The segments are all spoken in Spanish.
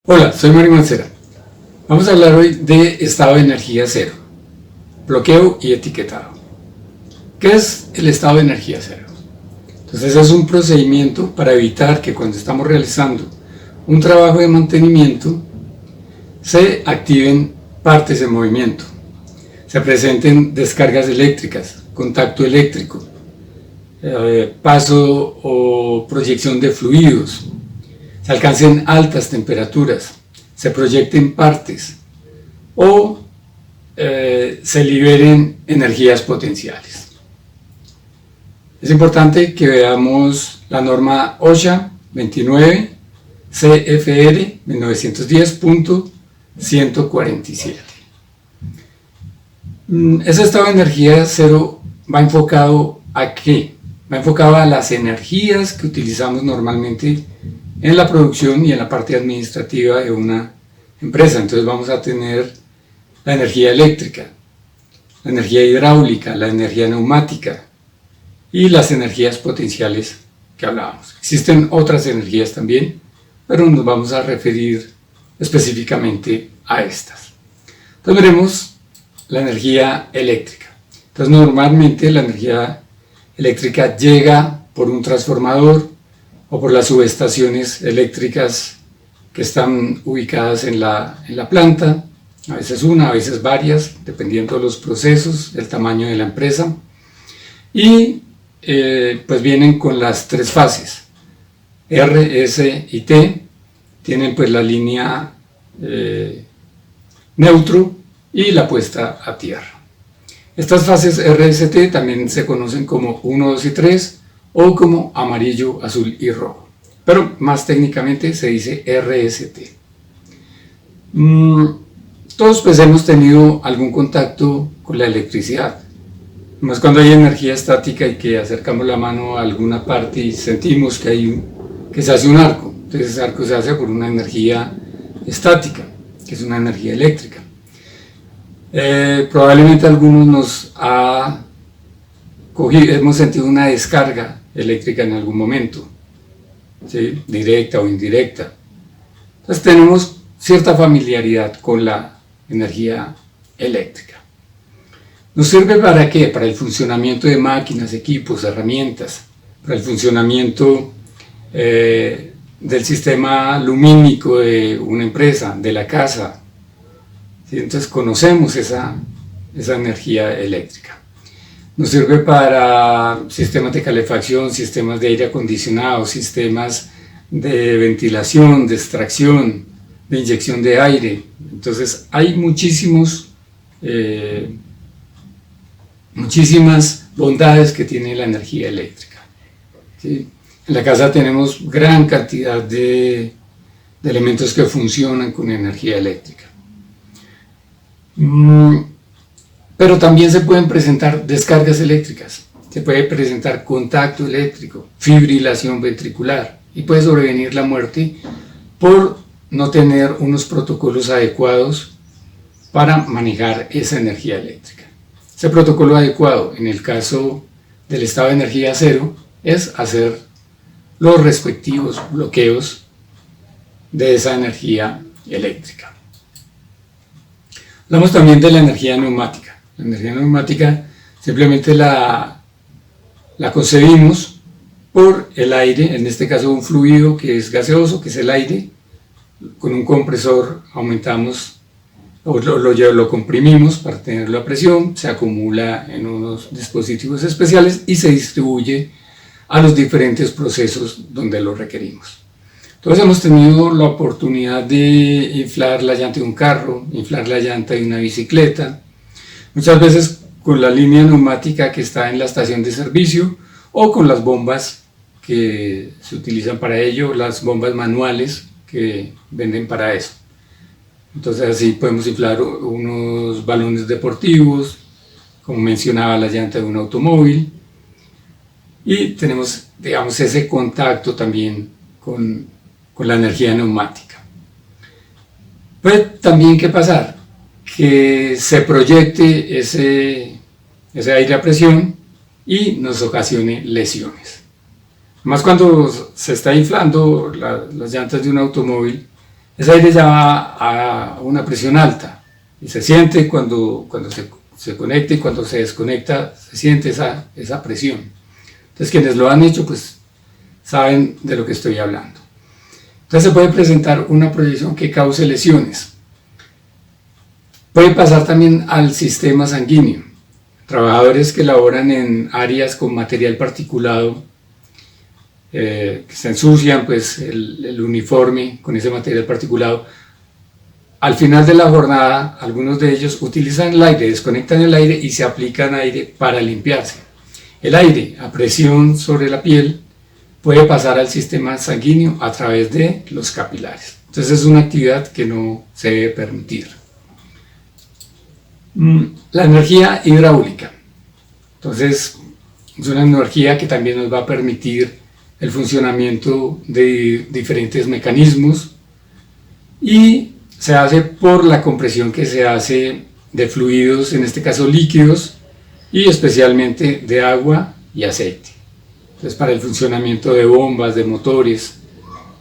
Hola, soy Mario Mancera. Vamos a hablar hoy de estado de energía cero, bloqueo y etiquetado. ¿Qué es el estado de energía cero? Entonces es un procedimiento para evitar que cuando estamos realizando un trabajo de mantenimiento se activen partes en movimiento, se presenten descargas eléctricas, contacto eléctrico, paso o proyección de fluidos, se alcancen altas temperaturas, se proyecten partes o se liberen energías potenciales. Es importante que veamos la norma OSHA 29 CFR 1910.147. Ese estado de energía cero va enfocado ¿a qué? Va enfocado a las energías que utilizamos normalmente en la producción y en la parte administrativa de una empresa. Entonces vamos a tener la energía eléctrica, la energía hidráulica, la energía neumática y las energías potenciales que hablábamos. Existen otras energías también, pero nos vamos a referir específicamente a estas. Entonces veremos la energía eléctrica. Entonces normalmente la energía eléctrica llega por un transformador o por las subestaciones eléctricas que están ubicadas en la planta, a veces una, a veces varias, dependiendo de los procesos, del tamaño de la empresa, y pues vienen con las tres fases, R, S y T, tienen pues la línea neutro y la puesta a tierra. Estas fases R, S, T también se conocen como 1, 2 y 3, o como amarillo, azul y rojo, pero más técnicamente se dice RST. Todos pues hemos tenido algún contacto con la electricidad, más cuando hay energía estática y que acercamos la mano a alguna parte y sentimos que se hace un arco. Entonces ese arco se hace por una energía estática, que es una energía eléctrica. Probablemente algunos hemos sentido una descarga eléctrica en algún momento, ¿sí? Directa o indirecta. Entonces tenemos cierta familiaridad con la energía eléctrica. ¿Nos sirve para qué? Para el funcionamiento de máquinas, equipos, herramientas, para el funcionamiento del sistema lumínico de una empresa, de la casa, ¿sí? Entonces conocemos esa energía eléctrica. Nos sirve para sistemas de calefacción, sistemas de aire acondicionado, sistemas de ventilación, de extracción, de inyección de aire. Entonces hay muchísimas bondades que tiene la energía eléctrica, ¿sí? En la casa tenemos gran cantidad de elementos que funcionan con energía eléctrica. Pero también se pueden presentar descargas eléctricas, se puede presentar contacto eléctrico, fibrilación ventricular y puede sobrevenir la muerte por no tener unos protocolos adecuados para manejar esa energía eléctrica. Ese protocolo adecuado en el caso del estado de energía cero es hacer los respectivos bloqueos de esa energía eléctrica. Hablamos también de la energía neumática. La energía neumática simplemente la concebimos por el aire, en este caso un fluido que es gaseoso, que es el aire. Con un compresor aumentamos o lo comprimimos para tenerlo a presión, se acumula en unos dispositivos especiales y se distribuye a los diferentes procesos donde lo requerimos. Entonces hemos tenido la oportunidad de inflar la llanta de un carro, inflar la llanta de una bicicleta, muchas veces con la línea neumática que está en la estación de servicio o con las bombas que se utilizan para ello, las bombas manuales que venden para eso. Entonces así podemos inflar unos balones deportivos, como mencionaba, la llanta de un automóvil, y tenemos, digamos, ese contacto también con la energía neumática. Puede también ¿qué pasar? Que se proyecte ese aire a presión y nos ocasione lesiones. Más cuando se está inflando las llantas de un automóvil, ese aire ya va a una presión alta y se siente cuando se conecta y cuando se desconecta, se siente esa presión. Entonces quienes lo han hecho pues saben de lo que estoy hablando. Entonces se puede presentar una proyección que cause lesiones. Puede pasar también al sistema sanguíneo. Trabajadores que laboran en áreas con material particulado, que se ensucian pues el uniforme con ese material particulado, al final de la jornada algunos de ellos utilizan el aire, desconectan el aire y se aplican aire para limpiarse. El aire a presión sobre la piel puede pasar al sistema sanguíneo a través de los capilares. Entonces es una actividad que no se debe permitir. La energía hidráulica. Entonces es una energía que también nos va a permitir el funcionamiento de diferentes mecanismos y se hace por la compresión que se hace de fluidos, en este caso líquidos, y especialmente de agua y aceite. Entonces para el funcionamiento de bombas, de motores,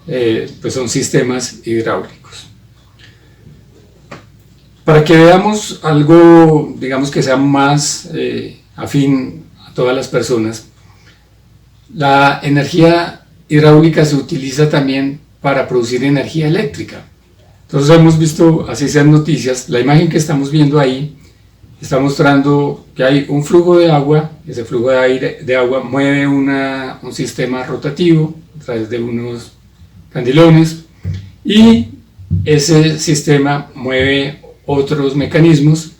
pues son sistemas hidráulicos. Para que veamos algo, digamos que sea más afín a todas las personas, la energía hidráulica se utiliza también para producir energía eléctrica. Entonces hemos visto, así sean noticias, la imagen que estamos viendo ahí está mostrando que hay un flujo de agua, ese flujo de agua mueve un sistema rotativo a través de unos candilones y ese sistema mueve otros mecanismos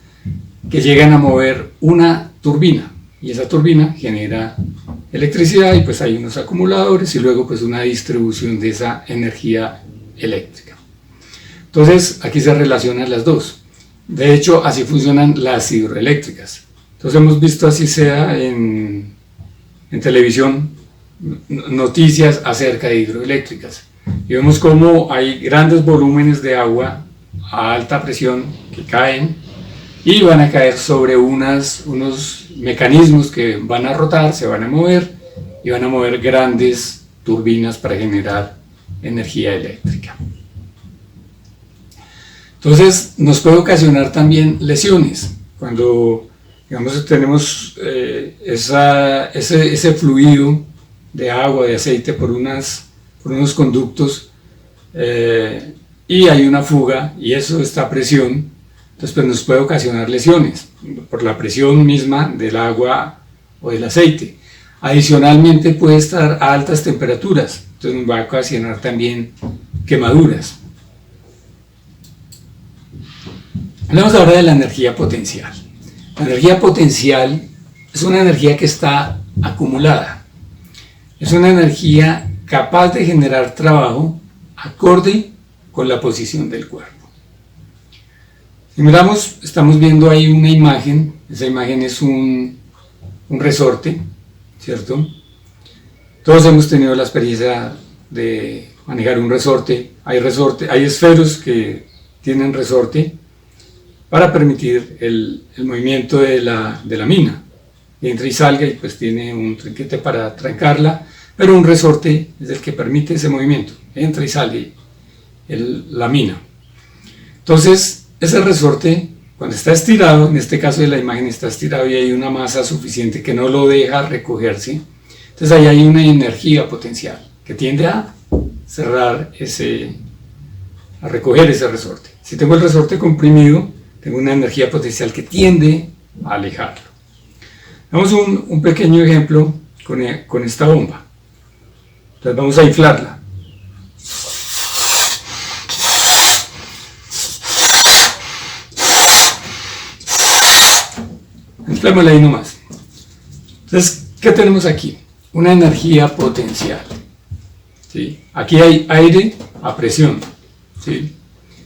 que llegan a mover una turbina y esa turbina genera electricidad y pues hay unos acumuladores y luego pues una distribución de esa energía eléctrica. Entonces aquí se relacionan las dos. De hecho así funcionan las hidroeléctricas. Entonces hemos visto, así sea en televisión, noticias acerca de hidroeléctricas y vemos cómo hay grandes volúmenes de agua a alta presión que caen y van a caer sobre unos mecanismos que van a rotar, se van a mover y van a mover grandes turbinas para generar energía eléctrica. Entonces nos puede ocasionar también lesiones cuando, digamos, tenemos ese fluido de agua, de aceite por unos conductos y hay una fuga y eso está a presión, entonces pues nos puede ocasionar lesiones por la presión misma del agua o del aceite. Adicionalmente puede estar a altas temperaturas, entonces nos va a ocasionar también quemaduras. Hablamos ahora de la energía potencial. La energía potencial es una energía que está acumulada. Es una energía capaz de generar trabajo acorde con la posición del cuerpo. Si miramos, estamos viendo ahí una imagen. Esa imagen es un resorte, ¿cierto? Todos hemos tenido la experiencia de manejar un resorte. Hay esferos que tienen resorte para permitir el movimiento de la mina. Entra y salga y pues tiene un trinquete para trancarla, pero un resorte es el que permite ese movimiento. Entra y sale la mina. Entonces, ese resorte, cuando está estirado, en este caso de la imagen está estirado y hay una masa suficiente que no lo deja recogerse, entonces ahí hay una energía potencial que tiende a cerrar a recoger ese resorte. Si tengo el resorte comprimido, tengo una energía potencial que tiende a alejarlo. Vamos a un pequeño ejemplo con esta bomba. Entonces vamos a inflarla. Inflémosla ahí nomás. Entonces, ¿qué tenemos aquí? Una energía potencial. ¿Sí? Aquí hay aire a presión. ¿Sí?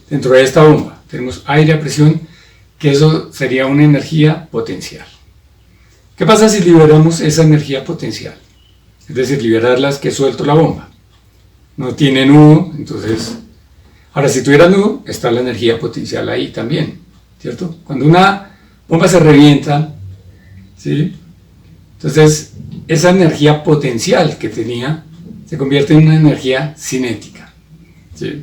Dentro de esta bomba tenemos aire a presión, que eso sería una energía potencial. ¿Qué pasa si liberamos esa energía potencial? Es decir, liberarlas que suelto la bomba. No tiene nudo, entonces... Ahora, si tuviera nudo, está la energía potencial ahí también, ¿cierto? Cuando una bomba se revienta, ¿sí? Entonces, esa energía potencial que tenía se convierte en una energía cinética, ¿sí?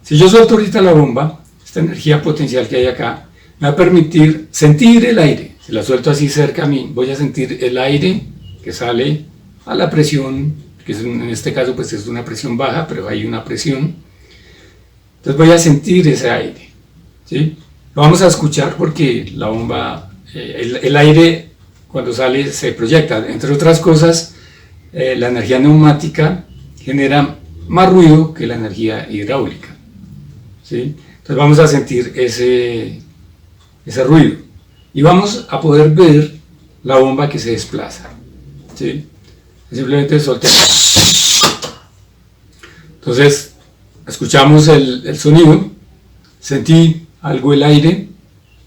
Si yo suelto ahorita la bomba, esta energía potencial que hay acá, me va a permitir sentir el aire. Si la suelto así cerca a mí, voy a sentir el aire que sale a la presión, que es, en este caso pues es una presión baja, pero hay una presión. Entonces voy a sentir ese aire, ¿sí? Lo vamos a escuchar porque la bomba, el aire cuando sale se proyecta. Entre otras cosas, la energía neumática genera más ruido que la energía hidráulica, ¿sí? Entonces vamos a sentir ese ruido y vamos a poder ver la bomba que se desplaza, ¿sí? Simplemente soltemos. Entonces escuchamos el sonido, sentí algo el aire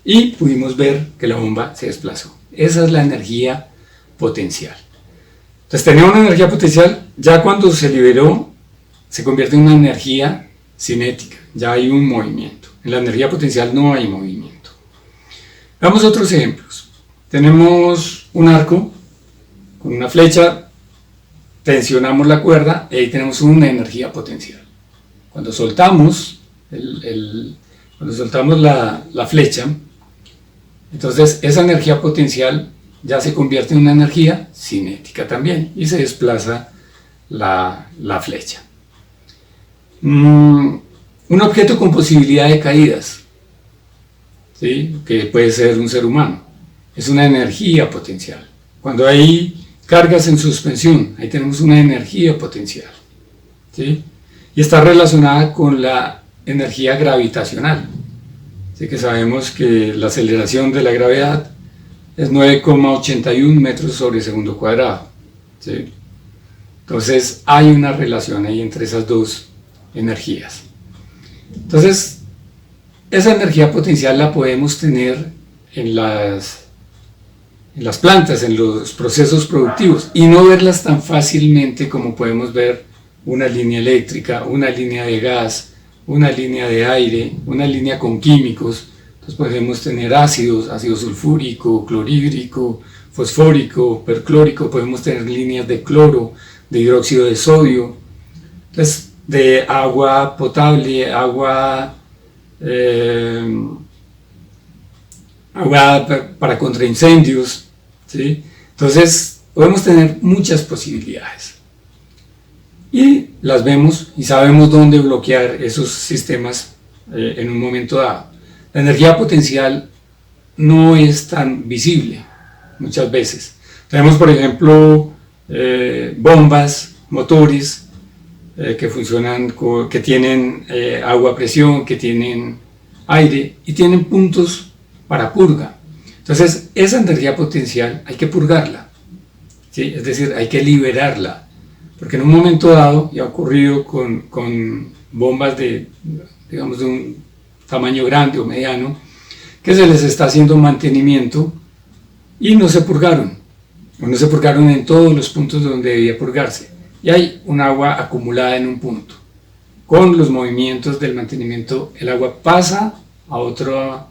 y pudimos ver que la bomba se desplazó. Esa es la energía potencial. Entonces tenemos una energía potencial, ya cuando se liberó se convierte en una energía cinética, ya hay un movimiento. En la energía potencial no hay movimiento. Veamos otros ejemplos. Tenemos un arco con una flecha, tensionamos la cuerda y ahí tenemos una energía potencial. Cuando soltamos la flecha, entonces esa energía potencial ya se convierte en una energía cinética también y se desplaza la flecha. Un objeto con posibilidad de caídas, ¿sí? Que puede ser un ser humano, es una energía potencial. Cuando hay cargas en suspensión, ahí tenemos una energía potencial, ¿sí? Y está relacionada con la energía gravitacional. Así que sabemos que la aceleración de la gravedad es 9,81 metros sobre segundo cuadrado, ¿sí? Entonces hay una relación ahí entre esas dos energías. Entonces esa energía potencial la podemos tener en las plantas, en los procesos productivos, y no verlas tan fácilmente como podemos ver una línea eléctrica, una línea de gas, una línea de aire, una línea con químicos. Entonces podemos tener ácido sulfúrico, clorhídrico, fosfórico, perclórico, podemos tener líneas de cloro, de hidróxido de sodio, entonces de agua potable, agua para contraincendios, ¿sí? Entonces podemos tener muchas posibilidades y las vemos y sabemos dónde bloquear esos sistemas en un momento dado. La energía potencial no es tan visible muchas veces. Tenemos, por ejemplo, bombas, motores que funcionan, que tienen agua a presión, que tienen aire y tienen puntos para purga. Entonces esa energía potencial hay que purgarla, ¿sí? Es decir, hay que liberarla, porque en un momento dado, y ha ocurrido con bombas de un tamaño grande o mediano, que se les está haciendo mantenimiento y no se purgaron, o no se purgaron en todos los puntos donde debía purgarse, y hay un agua acumulada en un punto. Con los movimientos del mantenimiento, el agua pasa a otra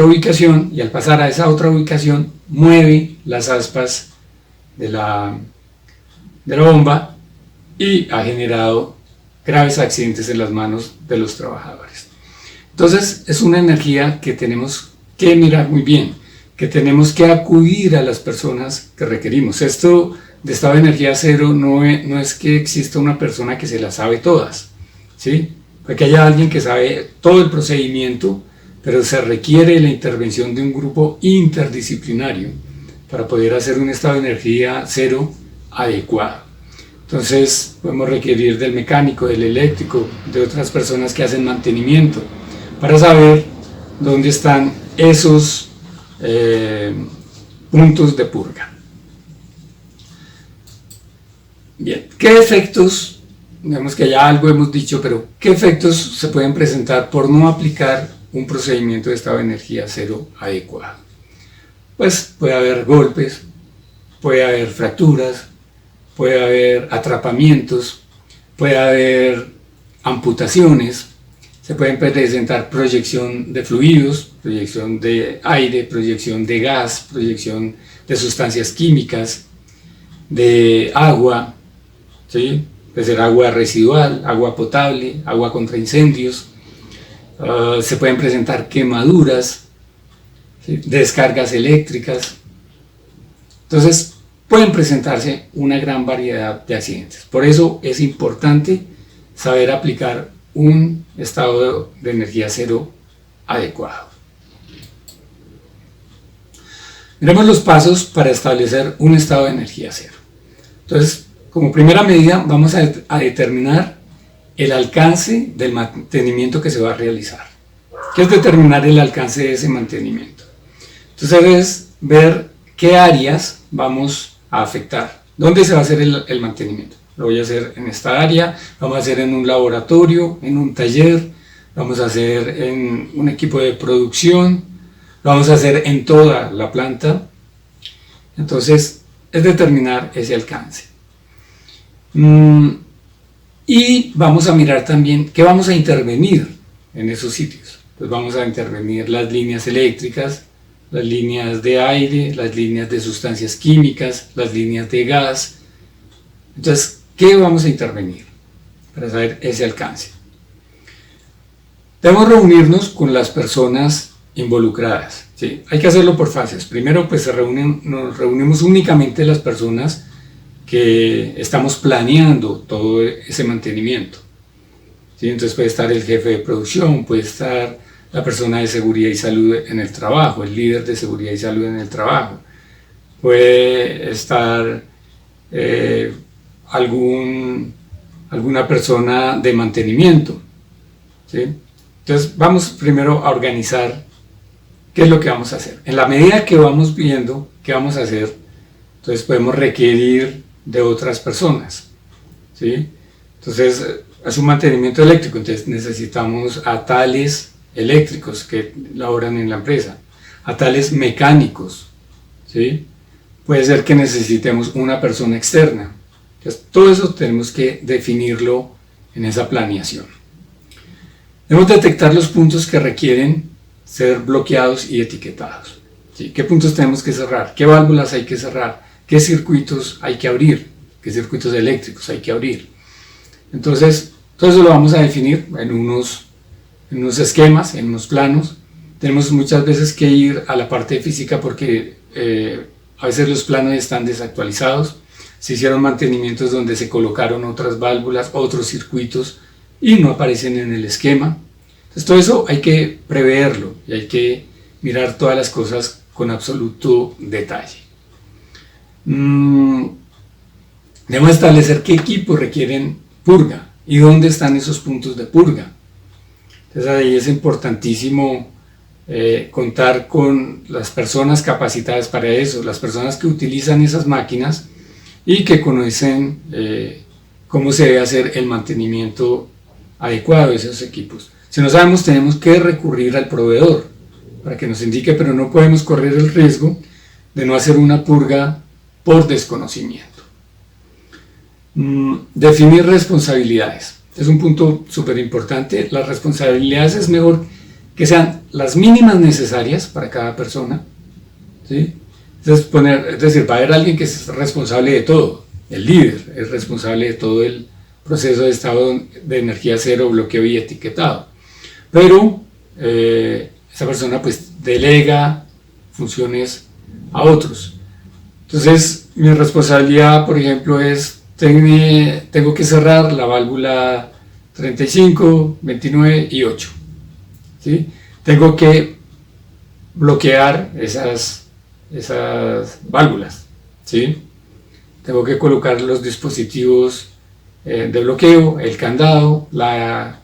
ubicación, y al pasar a esa otra ubicación mueve las aspas de la bomba y ha generado graves accidentes en las manos de los trabajadores. Entonces es una energía que tenemos que mirar muy bien, que tenemos que acudir a las personas que requerimos. Esto de estado de energía cero no es que exista una persona que se las sabe todas, ¿sí? Porque haya alguien que sabe todo el procedimiento, pero se requiere la intervención de un grupo interdisciplinario para poder hacer un estado de energía cero adecuado. Entonces podemos requerir del mecánico, del eléctrico, de otras personas que hacen mantenimiento, para saber dónde están esos puntos de purga. Bien, ¿qué efectos? Digamos que ya algo hemos dicho, pero ¿qué efectos se pueden presentar por no aplicar un procedimiento de estado de energía cero adecuado? Pues puede haber golpes, puede haber fracturas, puede haber atrapamientos, puede haber amputaciones, se pueden presentar proyección de fluidos, proyección de aire, proyección de gas, proyección de sustancias químicas, de agua, ¿sí? puede ser agua residual, agua potable, agua contra incendios, se pueden presentar quemaduras, ¿sí? Descargas eléctricas. Entonces pueden presentarse una gran variedad de accidentes. Por eso es importante saber aplicar un estado de energía cero adecuado. Miremos los pasos para establecer un estado de energía cero. Entonces, como primera medida, vamos a determinar el alcance del mantenimiento que se va a realizar. ¿Qué es determinar el alcance de ese mantenimiento? Entonces es ver qué áreas vamos a afectar. ¿Dónde se va a hacer el mantenimiento? Lo voy a hacer en esta área, vamos a hacer en un laboratorio, en un taller, vamos a hacer en un equipo de producción, lo vamos a hacer en toda la planta. Entonces es determinar ese alcance. Y vamos a mirar también qué vamos a intervenir en esos sitios. Pues vamos a intervenir las líneas eléctricas, las líneas de aire, las líneas de sustancias químicas, las líneas de gas. Entonces, ¿qué vamos a intervenir para saber ese alcance? Debemos reunirnos con las personas involucradas, ¿sí? Hay que hacerlo por fases. Primero, pues nos reunimos únicamente las personas que estamos planeando todo ese mantenimiento, ¿sí? Entonces puede estar el jefe de producción, puede estar la persona de seguridad y salud en el trabajo, el líder de seguridad y salud en el trabajo, puede estar alguna persona de mantenimiento, ¿sí? Entonces vamos primero a organizar qué es lo que vamos a hacer. En la medida que vamos viendo qué vamos a hacer, entonces podemos requerir de otras personas, ¿sí? Entonces es un mantenimiento eléctrico, entonces necesitamos a tales eléctricos que laboran en la empresa, a tales mecánicos, ¿sí? Puede ser que necesitemos una persona externa. Entonces, todo eso tenemos que definirlo en esa planeación. Debemos detectar los puntos que requieren ser bloqueados y etiquetados, ¿sí? ¿Qué puntos tenemos que cerrar? ¿Qué válvulas hay que cerrar? ¿Qué circuitos hay que abrir? ¿Qué circuitos eléctricos hay que abrir? Entonces, todo eso lo vamos a definir en unos esquemas, en unos planos. Tenemos muchas veces que ir a la parte de física porque a veces los planos están desactualizados. Se hicieron mantenimientos donde se colocaron otras válvulas, otros circuitos y no aparecen en el esquema. Entonces todo eso hay que preverlo y hay que mirar todas las cosas con absoluto detalle. Debemos establecer qué equipos requieren purga y dónde están esos puntos de purga. Entonces ahí es importantísimo contar con las personas capacitadas para eso, las personas que utilizan esas máquinas y que conocen cómo se debe hacer el mantenimiento adecuado de esos equipos. Si no sabemos, tenemos que recurrir al proveedor para que nos indique, pero no podemos correr el riesgo de no hacer una purga por desconocimiento. Definir responsabilidades. Es un punto súper importante. Las responsabilidades es mejor que sean las mínimas necesarias para cada persona, ¿sí? Entonces es decir, va a haber alguien que es responsable de todo. El líder es responsable de todo el proceso de estado de energía cero, bloqueo y etiquetado. Pero esa persona pues delega funciones a otros. Entonces mi responsabilidad, por ejemplo, es tengo que cerrar la válvula 35, 29 y 8, ¿sí? Tengo que bloquear esas válvulas, ¿sí? Tengo que colocar los dispositivos de bloqueo, el candado, la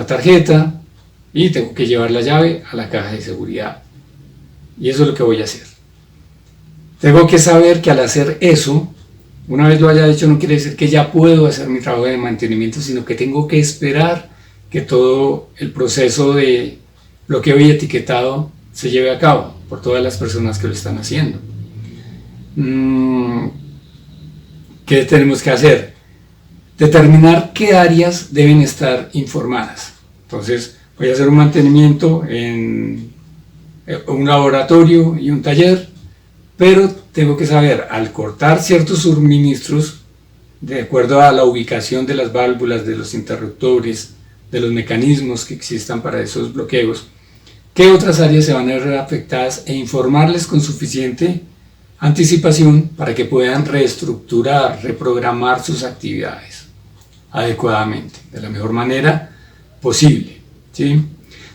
tarjeta, y tengo que llevar la llave a la caja de seguridad. Y eso es lo que voy a hacer. Tengo que saber que al hacer eso, una vez lo haya hecho, no quiere decir que ya puedo hacer mi trabajo de mantenimiento, sino que tengo que esperar que todo el proceso de bloqueo y etiquetado se lleve a cabo por todas las personas que lo están haciendo. ¿Qué tenemos que hacer? Determinar qué áreas deben estar informadas. Entonces, voy a hacer un mantenimiento en un laboratorio y un taller, pero tengo que saber, al cortar ciertos suministros, de acuerdo a la ubicación de las válvulas, de los interruptores, de los mecanismos que existan para esos bloqueos, qué otras áreas se van a ver afectadas e informarles con suficiente anticipación para que puedan reestructurar, reprogramar sus actividades adecuadamente, de la mejor manera posible, ¿sí?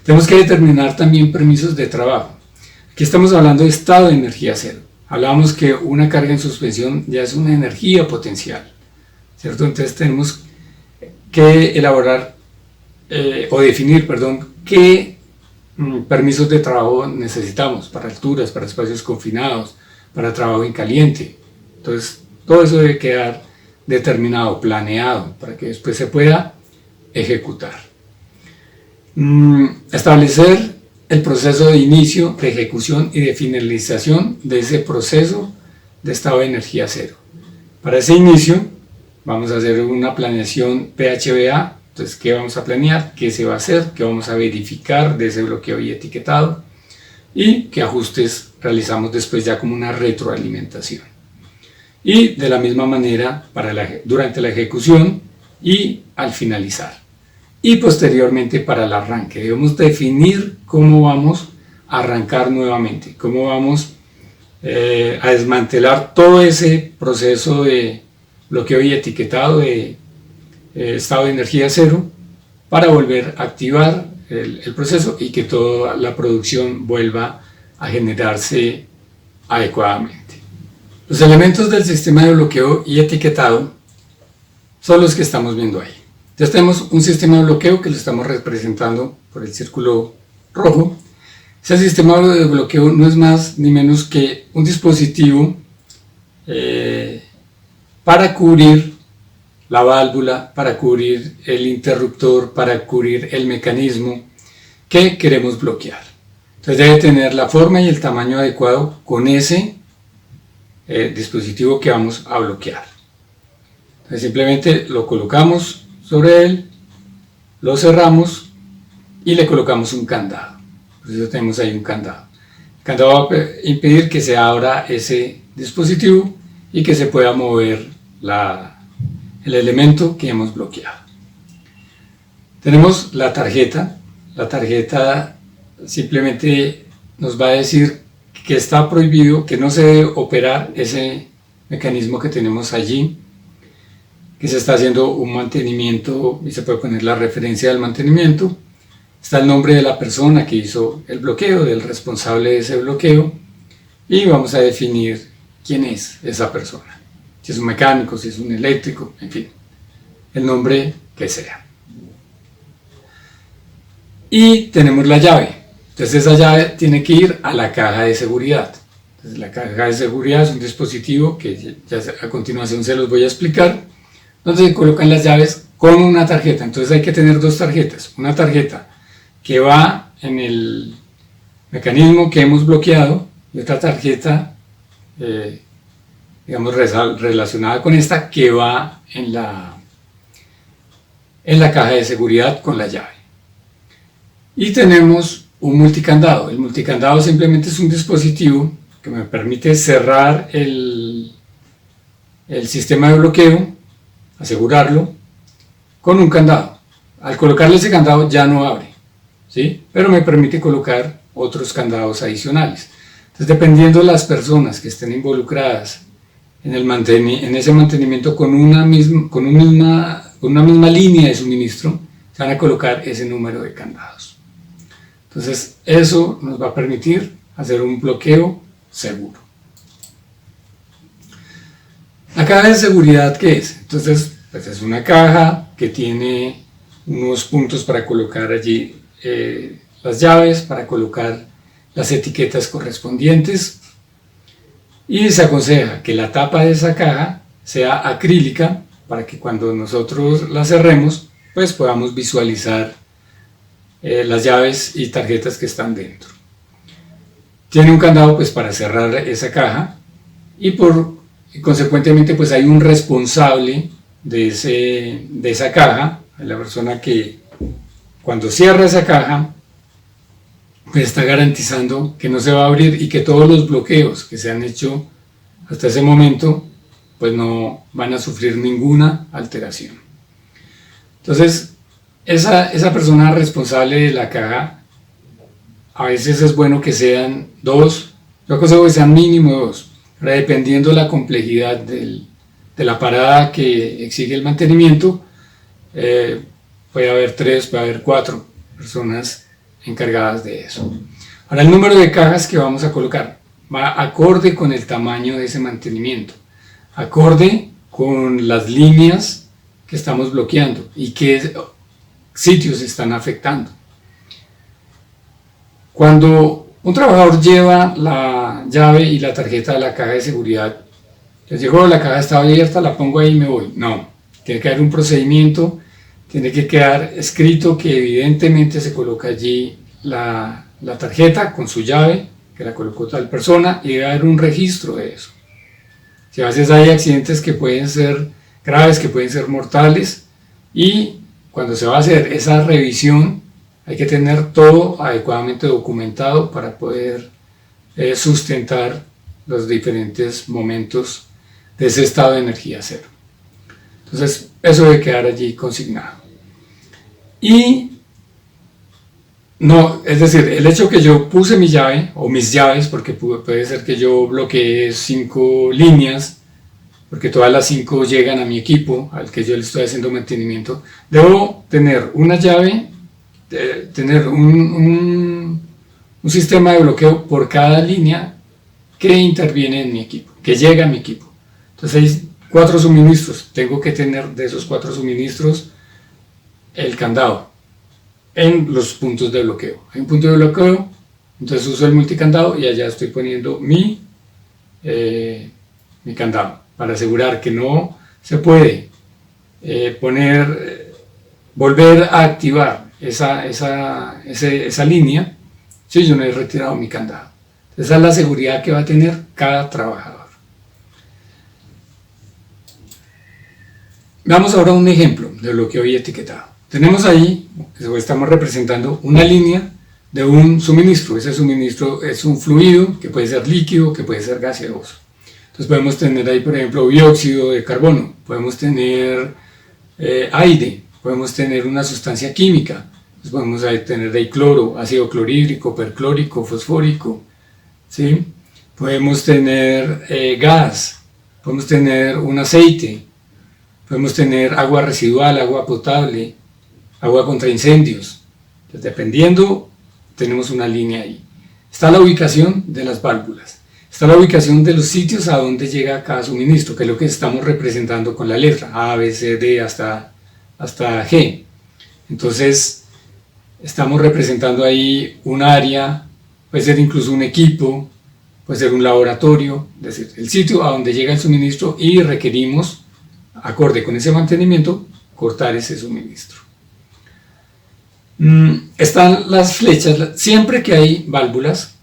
Tenemos que determinar también permisos de trabajo. Aquí estamos hablando de estado de energía cero. Hablábamos que una carga en suspensión ya es una energía potencial, ¿cierto? Entonces tenemos que elaborar o definir, qué permisos de trabajo necesitamos para alturas, para espacios confinados, para trabajo en caliente. Entonces todo eso debe quedar determinado, planeado, para que después se pueda ejecutar. Establecer el proceso de inicio, de ejecución y de finalización de ese proceso de estado de energía cero. Para ese inicio vamos a hacer una planeación PHBA. Entonces, ¿qué vamos a planear? ¿Qué se va a hacer? ¿Qué vamos a verificar de ese bloqueo y etiquetado? Y qué ajustes realizamos después ya como una retroalimentación. Y de la misma manera durante la ejecución y al finalizar. Y posteriormente para el arranque. Debemos definir cómo vamos a arrancar nuevamente, cómo vamos a desmantelar todo ese proceso de bloqueo y etiquetado de estado de energía cero para volver a activar el proceso y que toda la producción vuelva a generarse adecuadamente. Los elementos del sistema de bloqueo y etiquetado son los que estamos viendo ahí. Ya tenemos un sistema de bloqueo que lo estamos representando por el círculo rojo. Ese sistema de bloqueo no es más ni menos que un dispositivo para cubrir la válvula, para cubrir el interruptor, para cubrir el mecanismo que queremos bloquear. Entonces debe tener la forma y el tamaño adecuado con ese dispositivo que vamos a bloquear. Entonces simplemente lo colocamos sobre él, lo cerramos y le colocamos un candado. Por eso tenemos ahí un candado. El candado va a impedir que se abra ese dispositivo y que se pueda mover el elemento que hemos bloqueado. Tenemos la tarjeta. La tarjeta simplemente nos va a decir que está prohibido, que no se debe operar ese mecanismo que tenemos allí, que se está haciendo un mantenimiento y se puede poner la referencia del mantenimiento. Está el nombre de la persona que hizo el bloqueo, del responsable de ese bloqueo, y vamos a definir quién es esa persona. Si es un mecánico, si es un eléctrico, en fin, el nombre que sea. Y tenemos la llave. Entonces esa llave tiene que ir a la caja de seguridad. Entonces la caja de seguridad es un dispositivo que ya a continuación se los voy a explicar, donde se colocan las llaves con una tarjeta. Entonces hay que tener dos tarjetas. Una tarjeta que va en el mecanismo que hemos bloqueado y otra tarjeta digamos relacionada con esta que va en la caja de seguridad con la llave. Y tenemos un multicandado. El multicandado simplemente es un dispositivo que me permite cerrar el sistema de bloqueo, asegurarlo, con un candado. Al colocarle ese candado ya no abre, ¿sí? Pero me permite colocar otros candados adicionales. Entonces, dependiendo de las personas que estén involucradas en ese mantenimiento con una misma línea de suministro, se van a colocar ese número de candados. Entonces, eso nos va a permitir hacer un bloqueo seguro. La caja de seguridad, ¿qué es? Entonces, pues es una caja que tiene unos puntos para colocar allí las llaves, para colocar las etiquetas correspondientes, y se aconseja que la tapa de esa caja sea acrílica para que cuando nosotros la cerremos pues podamos visualizar las llaves y tarjetas que están dentro. Tiene un candado pues para cerrar esa caja y consecuentemente pues hay un responsable de esa caja, la persona que cuando cierra esa caja pues está garantizando que no se va a abrir y que todos los bloqueos que se han hecho hasta ese momento pues no van a sufrir ninguna alteración. Entonces, esa persona responsable de la caja, a veces es bueno que sean dos, yo aconsejo que sean mínimo dos, pero dependiendo de la complejidad de la parada que exige el mantenimiento, puede haber 3, puede haber 4 personas encargadas de eso. Ahora, el número de cajas que vamos a colocar va acorde con el tamaño de ese mantenimiento, acorde con las líneas que estamos bloqueando y qué sitios están afectando. Cuando un trabajador lleva la llave y la tarjeta de la caja de seguridad, les digo, la caja está abierta, la pongo ahí y me voy. No, tiene que haber un procedimiento, tiene que quedar escrito que evidentemente se coloca allí la tarjeta con su llave, que la colocó tal persona, y debe haber un registro de eso. Si a veces hay accidentes que pueden ser graves, que pueden ser mortales, y cuando se va a hacer esa revisión hay que tener todo adecuadamente documentado para poder sustentar los diferentes momentos de ese estado de energía cero. Entonces eso debe quedar allí consignado. Y no, es decir, el hecho que yo puse mi llave o mis llaves, porque puede ser que yo bloqueé 5 líneas, porque todas las 5 llegan a mi equipo al que yo le estoy haciendo mantenimiento, debo tener una llave, tener un sistema de bloqueo por cada línea que interviene en mi equipo, que llega a mi equipo. Entonces hay 4 suministros, tengo que tener de esos 4 suministros el candado en los puntos de bloqueo. Hay un punto de bloqueo, entonces uso el multicandado y allá estoy poniendo mi candado para asegurar que no se puede volver a activar esa línea si yo no he retirado mi candado. Esa es la seguridad que va a tener cada trabajador. Veamos ahora un ejemplo de bloqueo y etiquetado. Tenemos ahí, estamos representando una línea de un suministro. Ese suministro es un fluido que puede ser líquido, que puede ser gaseoso. Entonces podemos tener ahí, por ejemplo, dióxido de carbono, podemos tener aire, podemos tener una sustancia química, entonces podemos tener ahí cloro, ácido clorhídrico, perclórico, fosfórico, ¿sí? Podemos tener gas, podemos tener un aceite, podemos tener agua residual, agua potable, agua contra incendios. Entonces, dependiendo, tenemos una línea ahí. Está la ubicación de las válvulas. Está la ubicación de los sitios a donde llega cada suministro, que es lo que estamos representando con la letra A, B, C, D hasta G. Entonces, estamos representando ahí un área, puede ser incluso un equipo, puede ser un laboratorio, es decir, el sitio a donde llega el suministro y requerimos, acorde con ese mantenimiento, cortar ese suministro. Están las flechas, siempre que hay válvulas,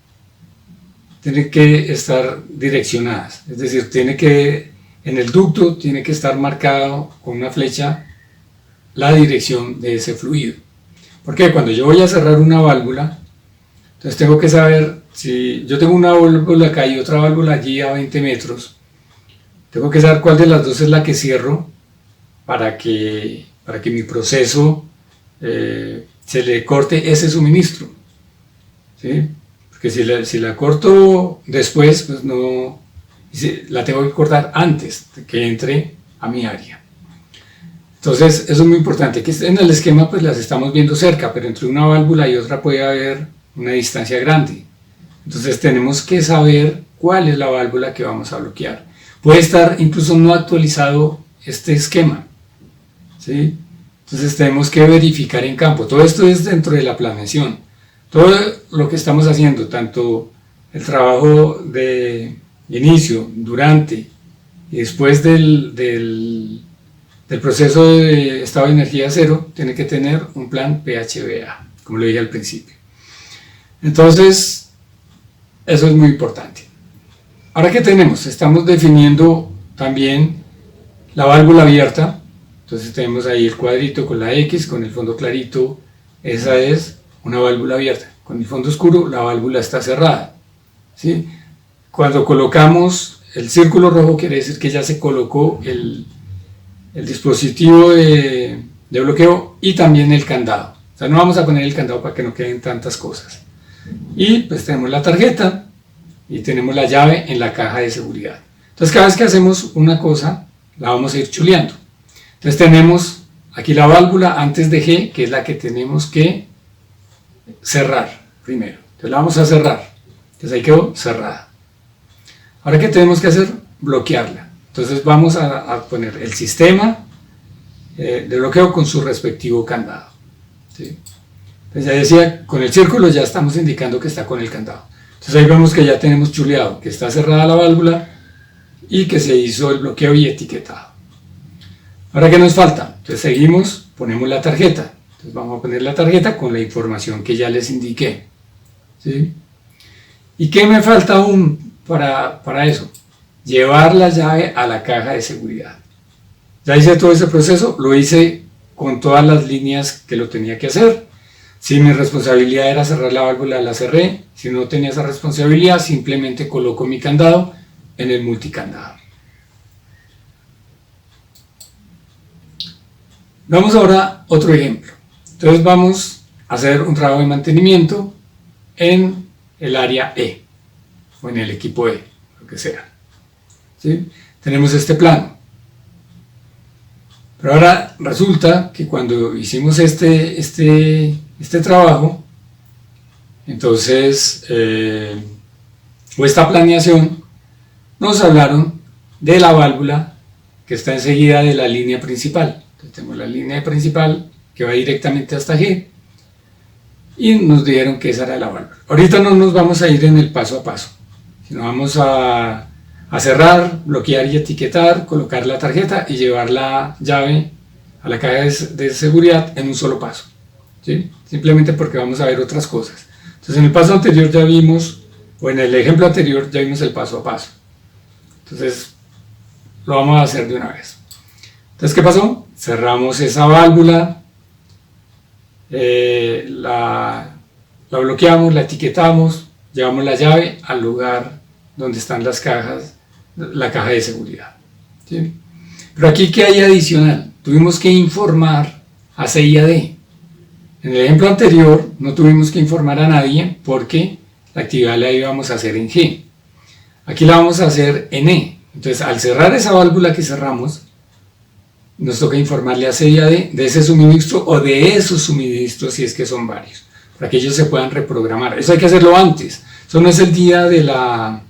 tienen que estar direccionadas, es decir, en el ducto tiene que estar marcado con una flecha la dirección de ese fluido. Porque cuando yo voy a cerrar una válvula, entonces tengo que saber, si yo tengo una válvula acá y otra válvula allí a 20 metros, tengo que saber cuál de las dos es la que cierro para que mi proceso se le corte ese suministro, ¿sí? Porque si la corto después, pues no, la tengo que cortar antes de que entre a mi área. Entonces eso es muy importante, que en el esquema pues las estamos viendo cerca, pero entre una válvula y otra puede haber una distancia grande. Entonces tenemos que saber cuál es la válvula que vamos a bloquear. Puede estar incluso no actualizado este esquema, ¿sí? Entonces tenemos que verificar en campo. Todo esto es dentro de la planeación. Todo lo que estamos haciendo, tanto el trabajo de inicio, durante y después del proceso de estado de energía cero, tiene que tener un plan PHBA, como lo dije al principio. Entonces, eso es muy importante. Ahora, ¿qué tenemos? Estamos definiendo también la válvula abierta. Entonces tenemos ahí el cuadrito con la X, con el fondo clarito, esa es una válvula abierta. Con el fondo oscuro, la válvula está cerrada, ¿sí? Cuando colocamos el círculo rojo quiere decir que ya se colocó el dispositivo de bloqueo y también el candado. O sea, no vamos a poner el candado para que no queden tantas cosas. Y pues tenemos la tarjeta y tenemos la llave en la caja de seguridad. Entonces cada vez que hacemos una cosa, la vamos a ir chuleando. Entonces tenemos aquí la válvula antes de G, que es la que tenemos que cerrar primero. Entonces la vamos a cerrar. Entonces ahí quedó cerrada. Ahora, ¿qué tenemos que hacer? Bloquearla. Entonces vamos a poner el sistema de bloqueo con su respectivo candado. ¿Sí? Entonces ya decía, con el círculo ya estamos indicando que está con el candado. Entonces ahí vemos que ya tenemos chuleado, que está cerrada la válvula y que se hizo el bloqueo y etiquetado. Ahora, ¿qué nos falta? Entonces seguimos, ponemos la tarjeta. Entonces vamos a poner la tarjeta con la información que ya les indiqué. ¿Sí? ¿Y qué me falta aún para eso? Llevar la llave a la caja de seguridad. Ya hice todo ese proceso, lo hice con todas las líneas que lo tenía que hacer. Si mi responsabilidad era cerrar la válvula, la cerré. Si no tenía esa responsabilidad, simplemente coloco mi candado en el multicandado. Vamos ahora a otro ejemplo. Entonces vamos a hacer un trabajo de mantenimiento en el área E, o en el equipo E, lo que sea. ¿Sí? Tenemos este plano. Pero ahora resulta que cuando hicimos este trabajo, entonces, o esta planeación, nos hablaron de la válvula que está enseguida de la línea principal. Entonces tenemos la línea principal que va directamente hasta G y nos dijeron que esa era la válvula. Ahorita no nos vamos a ir en el paso a paso, sino vamos a cerrar, bloquear y etiquetar, colocar la tarjeta y llevar la llave a la caja de seguridad en un solo paso. ¿Sí? Simplemente porque vamos a ver otras cosas. Entonces en el paso anterior ya vimos, o en el ejemplo anterior ya vimos el paso a paso. Entonces lo vamos a hacer de una vez. Entonces, ¿qué pasó? Cerramos esa válvula, la bloqueamos, la etiquetamos, llevamos la llave al lugar donde están las cajas, la caja de seguridad. ¿Sí? Pero aquí, ¿qué hay adicional? Tuvimos que informar a C y a D. En el ejemplo anterior no tuvimos que informar a nadie porque la actividad la íbamos a hacer en G. Aquí la vamos a hacer en E. Entonces, al cerrar esa válvula que cerramos, nos toca informarle a C y a D de ese suministro o de esos suministros si es que son varios, para que ellos se puedan reprogramar. Eso hay que hacerlo antes. Eso no es el día del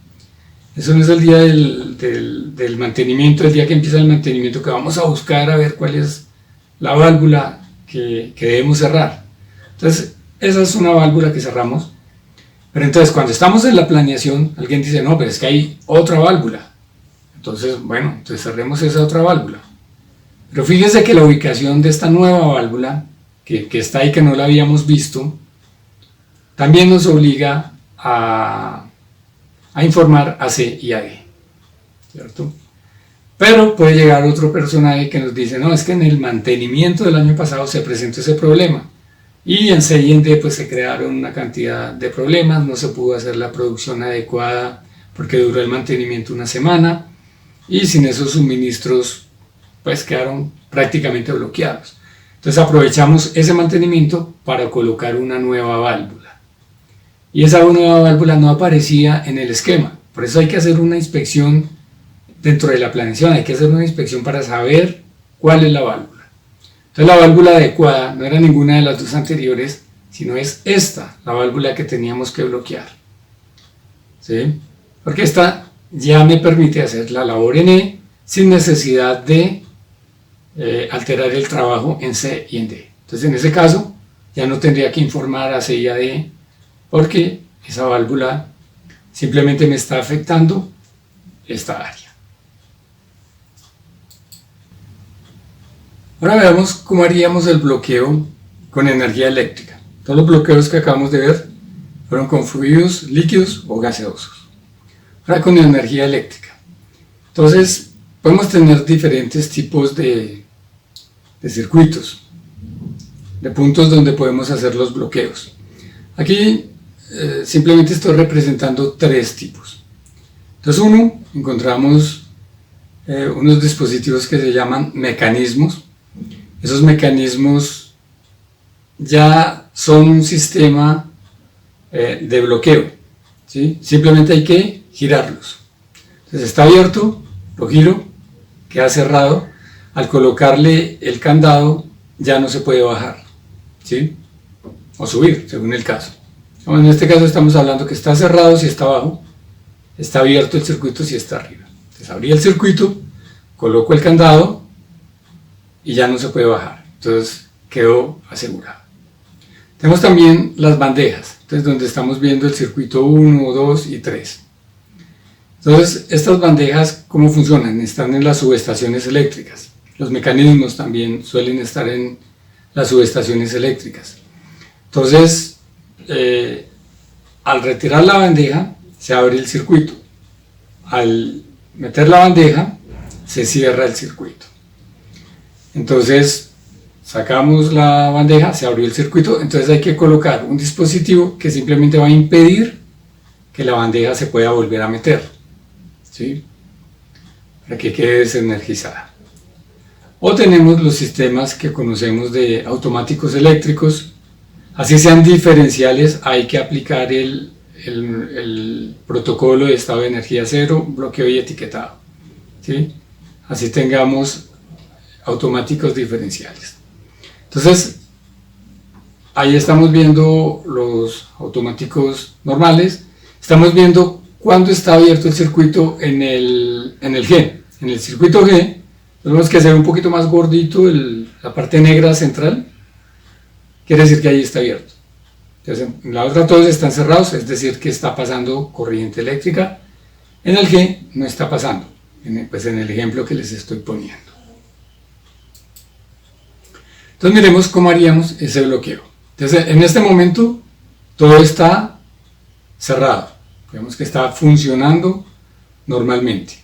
mantenimiento, el día que empieza el mantenimiento, que vamos a buscar a ver cuál es la válvula que debemos cerrar. Entonces, esa es una válvula que cerramos. Pero entonces, cuando estamos en la planeación, alguien dice, no, pero es que hay otra válvula. Entonces, bueno, entonces cerremos esa otra válvula. Pero fíjense que la ubicación de esta nueva válvula, que está ahí, que no la habíamos visto, también nos obliga a informar a C y a D, ¿cierto? Pero puede llegar otro personaje que nos dice, no, es que en el mantenimiento del año pasado se presentó ese problema, y en C y en D pues se crearon una cantidad de problemas, no se pudo hacer la producción adecuada porque duró el mantenimiento una semana, y sin esos suministros pues quedaron prácticamente bloqueados. Entonces aprovechamos ese mantenimiento para colocar una nueva válvula. Y esa nueva válvula no aparecía en el esquema. Por eso hay que hacer una inspección dentro de la planeación. Hay que hacer una inspección para saber cuál es la válvula. Entonces la válvula adecuada no era ninguna de las dos anteriores, sino es esta, la válvula que teníamos que bloquear. ¿Sí? Porque esta ya me permite hacer la labor en E sin necesidad de alterar el trabajo en C y en D. Entonces en ese caso ya no tendría que informar a C y a D porque esa válvula simplemente me está afectando esta área. Ahora veamos cómo haríamos el bloqueo con energía eléctrica. Todos los bloqueos que acabamos de ver fueron con fluidos, líquidos o gaseosos. Ahora con energía eléctrica. Entonces podemos tener diferentes tipos de circuitos, de puntos donde podemos hacer los bloqueos. Aquí simplemente estoy representando tres tipos. Entonces uno, encontramos unos dispositivos que se llaman mecanismos. Esos mecanismos ya son un sistema de bloqueo, ¿sí? Simplemente hay que girarlos. Entonces está abierto, lo giro, queda cerrado. Al colocarle el candado ya no se puede bajar, ¿sí? O subir, según el caso. En este caso estamos hablando que está cerrado si está abajo, está abierto el circuito si está arriba. Entonces abrí el circuito, coloco el candado y ya no se puede bajar. Entonces quedó asegurado. Tenemos también las bandejas, entonces donde estamos viendo el circuito 1, 2 y 3. Entonces estas bandejas, ¿cómo funcionan? Están en las subestaciones eléctricas. Los mecanismos también suelen estar en las subestaciones eléctricas. Entonces, al retirar la bandeja, se abre el circuito. Al meter la bandeja, se cierra el circuito. Entonces, sacamos la bandeja, se abrió el circuito, entonces hay que colocar un dispositivo que simplemente va a impedir que la bandeja se pueda volver a meter, ¿sí? Para que quede desenergizada. O tenemos los sistemas que conocemos de automáticos eléctricos. Así sean diferenciales, hay que aplicar el protocolo de estado de energía cero, bloqueo y etiquetado, ¿sí? Así tengamos automáticos diferenciales. Entonces, ahí estamos viendo los automáticos normales. Estamos viendo cuándo está abierto el circuito en el G. En el circuito G, vemos que se ve un poquito más gordito la parte negra central. Quiere decir que ahí está abierto. Entonces, en la otra todos están cerrados, es decir que está pasando corriente eléctrica. En el G no está pasando, pues en el ejemplo que les estoy poniendo. Entonces miremos cómo haríamos ese bloqueo. Entonces en este momento todo está cerrado. Vemos que está funcionando normalmente.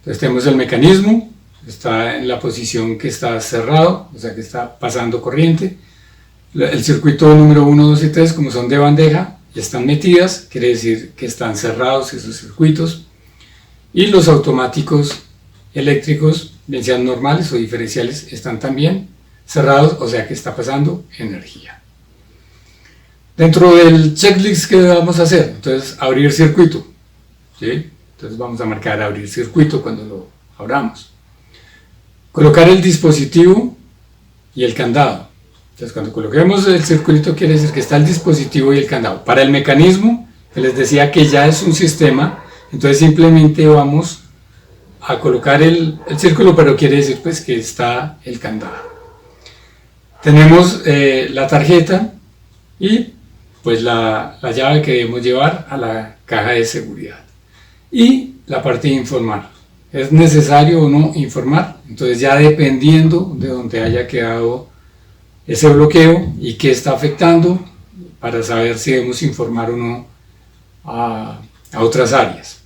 Entonces tenemos el mecanismo, está en la posición que está cerrado, o sea que está pasando corriente. El circuito número 1, 2 y 3, como son de bandeja, ya están metidas, quiere decir que están cerrados esos circuitos. Y los automáticos eléctricos, bien sean normales o diferenciales, están también cerrados, o sea que está pasando energía. Dentro del checklist que vamos a hacer, entonces abrir circuito, ¿sí? Entonces vamos a marcar abrir circuito cuando lo abramos. Colocar el dispositivo y el candado. Entonces cuando coloquemos el circuito quiere decir que está el dispositivo y el candado. Para el mecanismo, que les decía que ya es un sistema, entonces simplemente vamos a colocar el círculo, pero quiere decir pues que está el candado. Tenemos la tarjeta y pues la llave que debemos llevar a la caja de seguridad. Y la parte de informar. ¿Es necesario o no informar? Entonces ya dependiendo de donde haya quedado ese bloqueo y qué está afectando, para saber si debemos informar o no a otras áreas.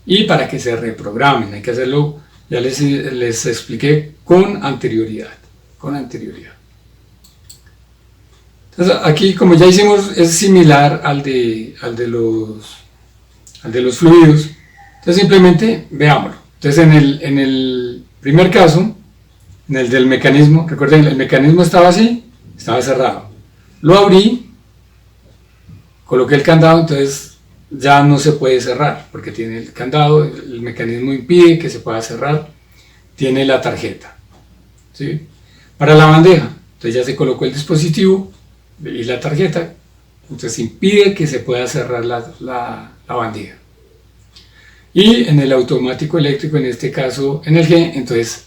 Y para que se reprogramen, hay que hacerlo, ya les expliqué, con anterioridad. Entonces aquí, como ya hicimos, es similar al de los fluidos. Entonces simplemente veámoslo. Entonces en el primer caso, en el del mecanismo, recuerden, el mecanismo estaba así, estaba cerrado. Lo abrí, coloqué el candado, entonces ya no se puede cerrar, porque tiene el candado, el mecanismo impide que se pueda cerrar, tiene la tarjeta, ¿sí? Para la bandeja, entonces ya se colocó el dispositivo y la tarjeta, entonces impide que se pueda cerrar la bandeja. Y en el automático eléctrico, en este caso en el G, entonces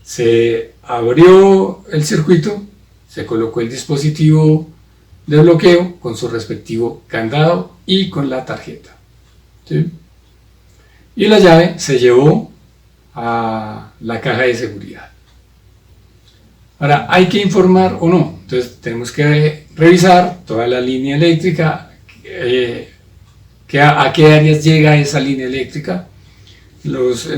se abrió el circuito, se colocó el dispositivo de bloqueo con su respectivo candado y con la tarjeta, ¿sí? Y la llave se llevó a la caja de seguridad. Ahora, ¿hay que informar o no? Entonces tenemos que revisar toda la línea eléctrica, a qué áreas llega esa línea eléctrica. Los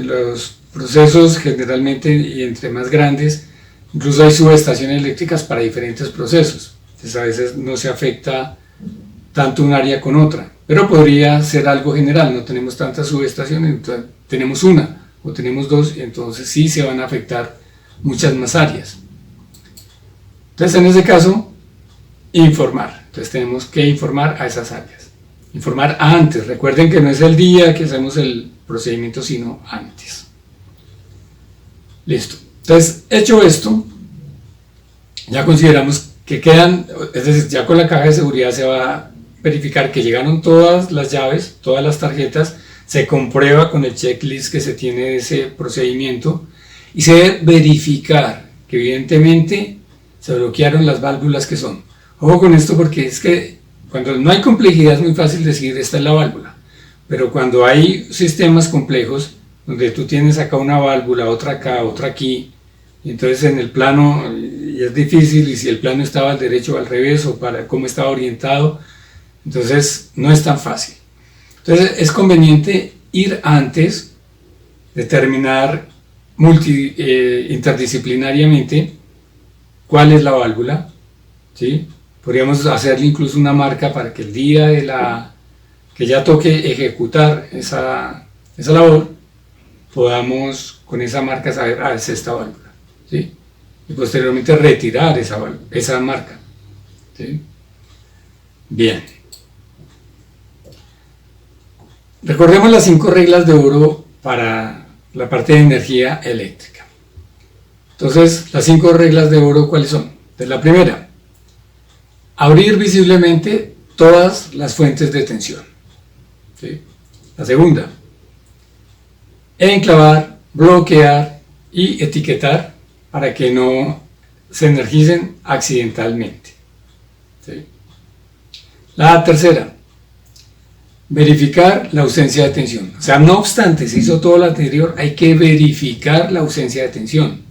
procesos generalmente, y entre más grandes, incluso hay subestaciones eléctricas para diferentes procesos. Entonces a veces no se afecta tanto un área con otra, pero podría ser algo general, no tenemos tantas subestaciones, entonces tenemos una o tenemos dos, entonces sí se van a afectar muchas más áreas. Entonces en ese caso, informar, entonces tenemos que informar a esas áreas, informar antes, recuerden que no es el día que hacemos el procedimiento, sino antes. Listo, entonces hecho esto, ya consideramos que quedan, es decir, ya con la caja de seguridad se va a verificar que llegaron todas las llaves, todas las tarjetas, se comprueba con el checklist que se tiene de ese procedimiento y se debe verificar que evidentemente se bloquearon las válvulas que son. Ojo con esto porque es que cuando no hay complejidad es muy fácil decir esta es la válvula, pero cuando hay sistemas complejos donde tú tienes acá una válvula, otra acá, otra aquí, y entonces en el plano y es difícil, y si el plano estaba al derecho o al revés o para cómo estaba orientado, entonces no es tan fácil. Entonces es conveniente ir antes, determinar interdisciplinariamente cuál es la válvula, ¿sí? Podríamos hacerle incluso una marca para que el día que ya toque ejecutar esa labor, podamos con esa marca saber, es esta válvula, ¿sí? Y posteriormente retirar esa marca, ¿sí? Bien. Recordemos las 5 reglas de oro para la parte de energía eléctrica. Entonces, las 5 reglas de oro, ¿cuáles son? Entonces, la primera, abrir visiblemente todas las fuentes de tensión, ¿sí? La segunda, enclavar, bloquear y etiquetar para que no se energicen accidentalmente, ¿sí? La tercera, verificar la ausencia de tensión. O sea, no obstante, se hizo todo lo anterior, hay que verificar la ausencia de tensión.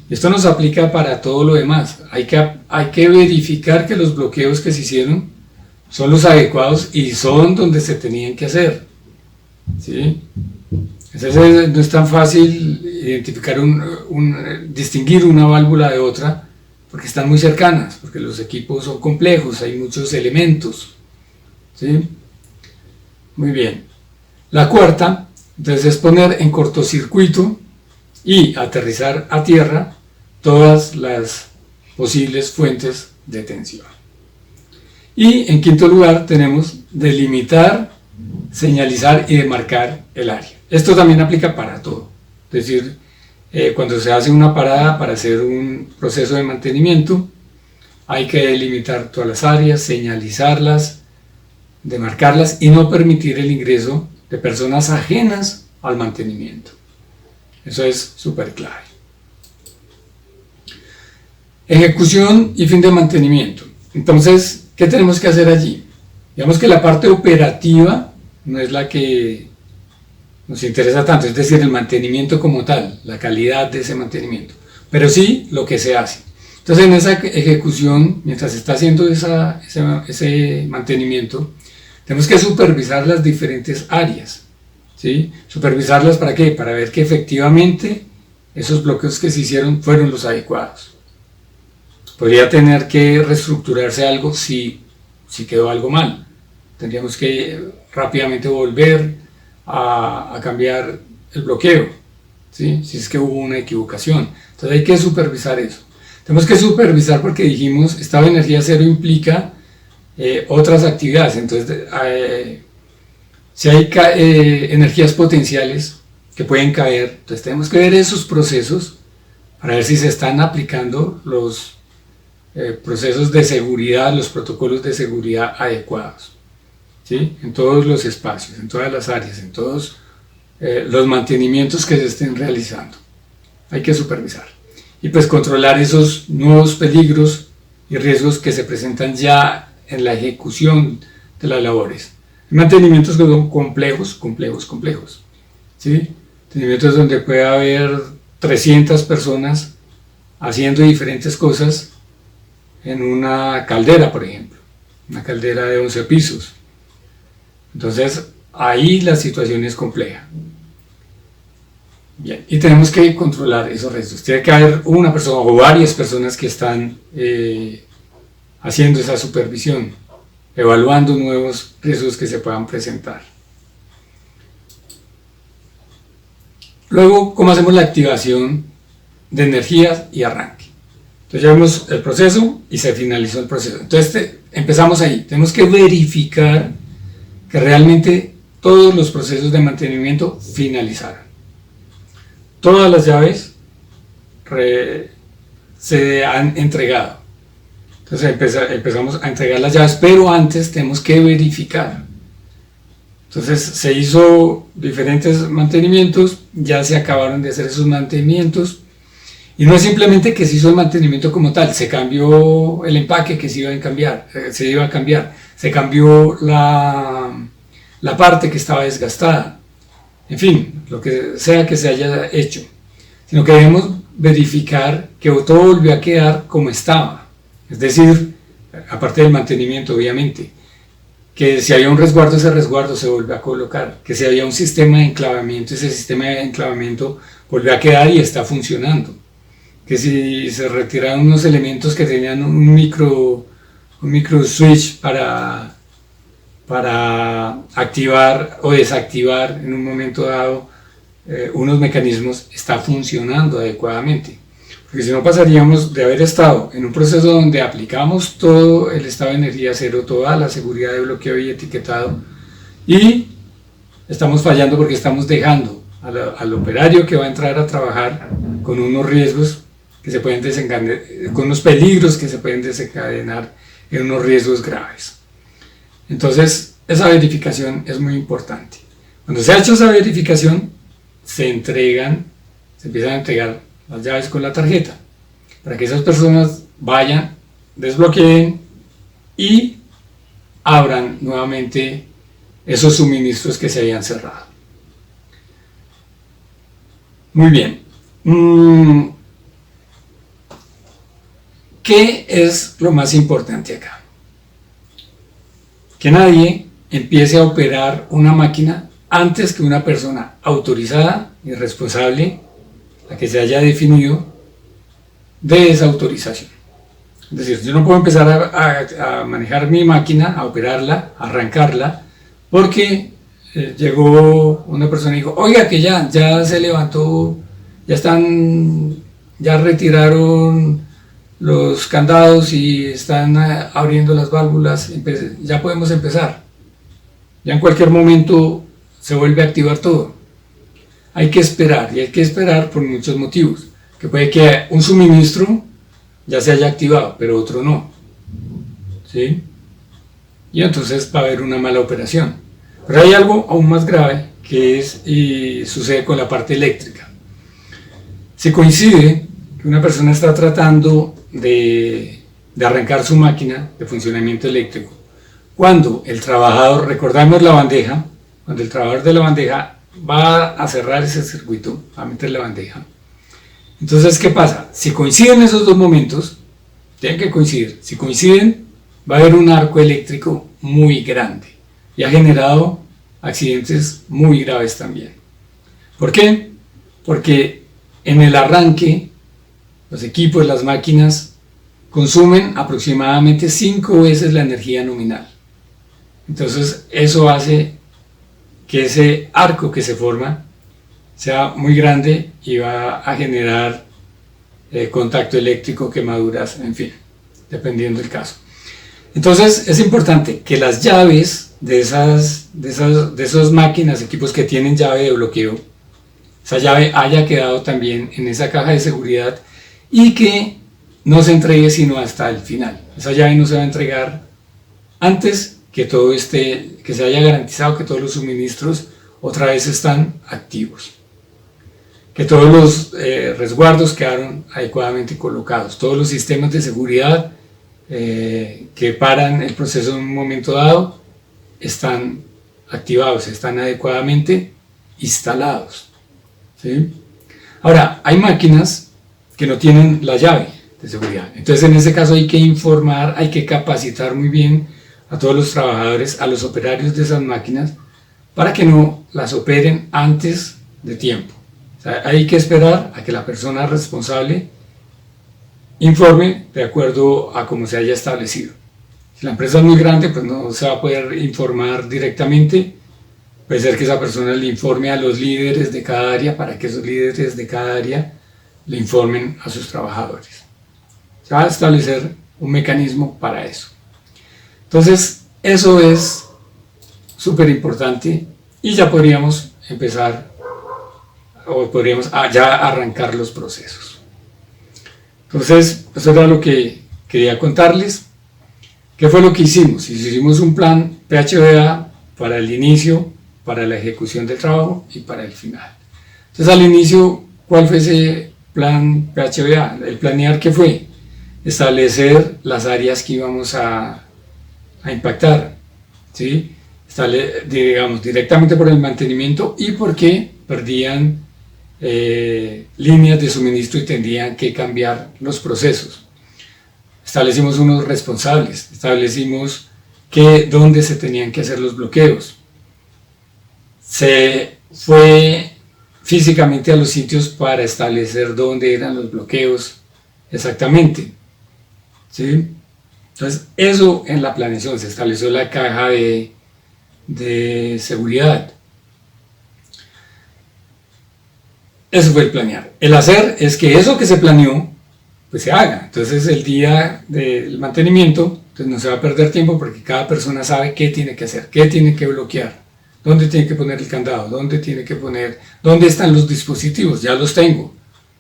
Esto nos aplica para todo lo demás. Hay que verificar que los bloqueos que se hicieron son los adecuados y son donde se tenían que hacer, ¿sí? Entonces no es tan fácil identificar distinguir una válvula de otra porque están muy cercanas, porque los equipos son complejos, hay muchos elementos, ¿sí? Muy bien. La cuarta, entonces, es poner en cortocircuito y aterrizar a tierra todas las posibles fuentes de tensión. Y en quinto lugar tenemos delimitar, señalizar y demarcar el área. Esto también aplica para todo. Es decir, cuando se hace una parada para hacer un proceso de mantenimiento, hay que delimitar todas las áreas, señalizarlas, demarcarlas y no permitir el ingreso de personas ajenas al mantenimiento. Eso es súper clave. Ejecución y fin de mantenimiento. Entonces, ¿qué tenemos que hacer allí? Digamos que la parte operativa no es la que nos interesa tanto, es decir, el mantenimiento como tal, la calidad de ese mantenimiento, pero sí lo que se hace. Entonces, en esa ejecución, mientras se está haciendo ese mantenimiento, tenemos que supervisar las diferentes áreas, ¿sí? ¿Supervisarlas para qué? Para ver que efectivamente esos bloqueos que se hicieron fueron los adecuados. Podría tener que reestructurarse algo si quedó algo mal. Tendríamos que rápidamente volver a cambiar el bloqueo, ¿sí? Si es que hubo una equivocación. Entonces hay que supervisar eso. Tenemos que supervisar porque dijimos, estado de energía cero implica otras actividades. Entonces, si hay energías potenciales que pueden caer, entonces tenemos que ver esos procesos para ver si se están aplicando los procesos de seguridad, los protocolos de seguridad adecuados, ¿sí? En todos los espacios, en todas las áreas, en todos los mantenimientos que se estén realizando. Hay que supervisar. Y pues controlar esos nuevos peligros y riesgos que se presentan ya en la ejecución de las labores. Mantenimientos que son complejos, ¿sí? Mantenimientos donde puede haber 300 personas haciendo diferentes cosas en una caldera, por ejemplo, una caldera de 11 pisos. Entonces, ahí la situación es compleja. Bien, y tenemos que controlar esos riesgos. Tiene que haber una persona o varias personas que están haciendo esa supervisión. evaluando nuevos riesgos que se puedan presentar. Luego, ¿cómo hacemos la activación de energías y arranque? Entonces ya vemos el proceso y se finalizó el proceso. Entonces empezamos ahí. Tenemos que verificar que realmente todos los procesos de mantenimiento finalizaron. Todas las llaves se han entregado. Entonces empezamos a entregar las llaves, pero antes tenemos que verificar. Entonces se hizo diferentes mantenimientos, ya se acabaron de hacer esos mantenimientos. Y no es simplemente que se hizo el mantenimiento como tal, se cambió el empaque que se iba a cambiar, se cambió la parte que estaba desgastada, en fin, lo que sea que se haya hecho, sino que debemos verificar que todo volvió a quedar como estaba, es decir, aparte del mantenimiento obviamente, que si había un resguardo, ese resguardo se volvió a colocar, que si había un sistema de enclavamiento, ese sistema de enclavamiento volvió a quedar y está funcionando, que si se retiraron unos elementos que tenían un micro switch para activar o desactivar en un momento dado unos mecanismos, está funcionando adecuadamente. Porque si no pasaríamos de haber estado en un proceso donde aplicamos todo el estado de energía cero, toda la seguridad de bloqueo y etiquetado, y estamos fallando porque estamos dejando al operario que va a entrar a trabajar con unos riesgos que se pueden desencadenar, con unos peligros que se pueden desencadenar en unos riesgos graves. Entonces, esa verificación es muy importante. Cuando se ha hecho esa verificación, se empiezan a entregar las llaves con la tarjeta, para que esas personas vayan, desbloqueen y abran nuevamente esos suministros que se habían cerrado. Muy bien. ¿Qué es lo más importante acá? Que nadie empiece a operar una máquina antes que una persona autorizada y responsable, la que se haya definido, de esa autorización. Es decir, yo no puedo empezar a manejar mi máquina, a operarla, a arrancarla, porque llegó una persona y dijo, oiga, que ya se levantó, ya retiraron los candados y están abriendo las válvulas, ya podemos empezar. Ya en cualquier momento se vuelve a activar todo. Hay que esperar, y hay que esperar por muchos motivos. Que puede que un suministro ya se haya activado, pero otro no. ¿Sí? Y entonces va a haber una mala operación. Pero hay algo aún más grave que es, y sucede con la parte eléctrica. Se coincide que una persona está tratando de arrancar su máquina de funcionamiento eléctrico. Cuando el trabajador, recordamos la bandeja, cuando el trabajador de la bandeja va a cerrar ese circuito, va a meter la bandeja. Entonces, ¿qué pasa? Si coinciden esos dos momentos, tienen que coincidir. Si coinciden, va a haber un arco eléctrico muy grande y ha generado accidentes muy graves también. ¿Por qué? Porque en el arranque, los equipos, las máquinas, consumen aproximadamente 5 veces la energía nominal. Entonces, eso hace que ese arco que se forma sea muy grande y va a generar contacto eléctrico, quemaduras, en fin, dependiendo del caso. Entonces es importante que las llaves de esas máquinas, equipos que tienen llave de bloqueo, esa llave haya quedado también en esa caja de seguridad y que no se entregue sino hasta el final. Esa llave no se va a entregar antes que todo que se haya garantizado que todos los suministros otra vez están activos, que todos los resguardos quedaron adecuadamente colocados, todos los sistemas de seguridad que paran el proceso en un momento dado están activados, están adecuadamente instalados. ¿Sí? Ahora, hay máquinas que no tienen la llave de seguridad, entonces en ese caso hay que informar, hay que capacitar muy bien a todos los trabajadores, a los operarios de esas máquinas, para que no las operen antes de tiempo. O sea, hay que esperar a que la persona responsable informe de acuerdo a cómo se haya establecido. Si la empresa es muy grande, pues no se va a poder informar directamente. Puede ser que esa persona le informe a los líderes de cada área para que esos líderes de cada área le informen a sus trabajadores. Se va a establecer un mecanismo para eso. Entonces, eso es súper importante y ya podríamos empezar o podríamos ya arrancar los procesos. Entonces, eso era lo que quería contarles. ¿Qué fue lo que hicimos? Hicimos un plan PHBA para el inicio, para la ejecución del trabajo y para el final. Entonces, al inicio, ¿cuál fue ese plan PHBA? El planear, ¿qué fue? Establecer las áreas que íbamos a impactar, ¿sí? Digamos, directamente por el mantenimiento y porque perdían líneas de suministro y tendrían que cambiar los procesos. Establecimos unos responsables, establecimos dónde se tenían que hacer los bloqueos. Se fue físicamente a los sitios para establecer dónde eran los bloqueos exactamente, ¿sí? Entonces, eso en la planeación, se estableció la caja de seguridad. Eso fue el planear. El hacer es que eso que se planeó, pues se haga. Entonces, el día del mantenimiento, pues no se va a perder tiempo porque cada persona sabe qué tiene que hacer, qué tiene que bloquear, dónde tiene que poner el candado, dónde están los dispositivos, ya los tengo.